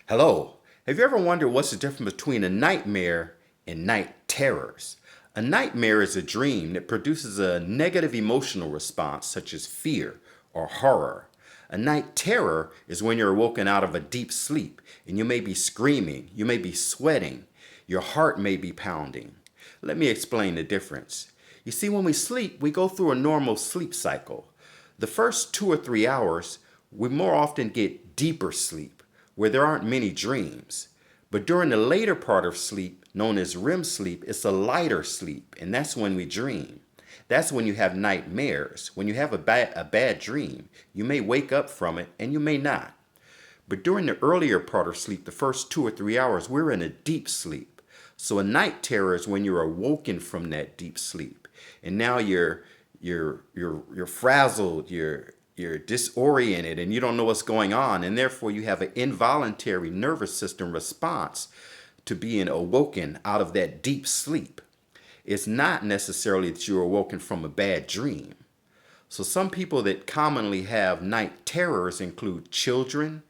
Hello. Have you ever wondered what's the difference between a nightmare and night terrors? A nightmare is a dream that produces a negative emotional response such as fear or horror. A night terror is when you're woken out of a deep sleep and you may be screaming, you may be sweating, your heart may be pounding. Let me explain the difference. You see, when we sleep, we go through a normal sleep cycle. The first 2 or 3 hours, we more often get deeper sleep, where there aren't many dreams. But during the later part of sleep, known as REM sleep, it's a lighter sleep, and that's when we dream. That's when you have nightmares. When you have a bad dream, you may wake up from it and you may not. But during the earlier part of sleep, the first 2 or 3 hours, we're in a deep sleep. So a night terror is when you're awoken from that deep sleep, and now you're frazzled, you're disoriented, and you don't know what's going on, and therefore you have an involuntary nervous system response to being awoken out of that deep sleep. It's not necessarily that you're awoken from a bad dream. So some people that commonly have night terrors include children,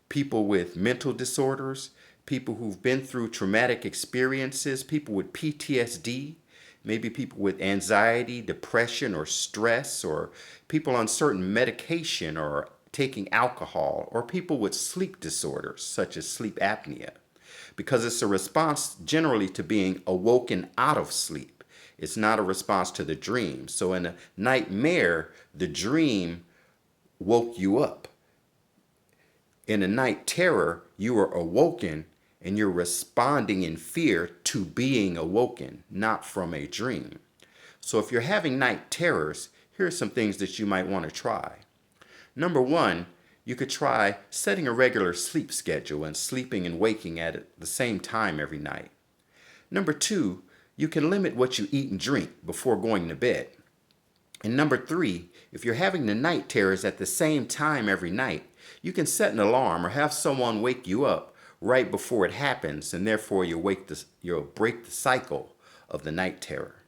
people with mental disorders, people who've been through traumatic experiences, people with PTSD, maybe people with anxiety, depression, or stress, or people on certain medication or taking alcohol, or people with sleep disorders such as sleep apnea, because it's a response generally to being awoken out of sleep. It's not a response to the dream. So in a nightmare, the dream woke you up. In a night terror, you are awoken and you're responding in fear to being awoken, not from a dream. So if you're having night terrors, here are some things that you might want to try. Number one, you could try setting a regular sleep schedule and sleeping and waking at the same time every night. Number two, you can limit what you eat and drink before going to bed. And number three, if you're having the night terrors at the same time every night, you can set an alarm or have someone wake you up right before it happens, and therefore you'll break the cycle of the night terror.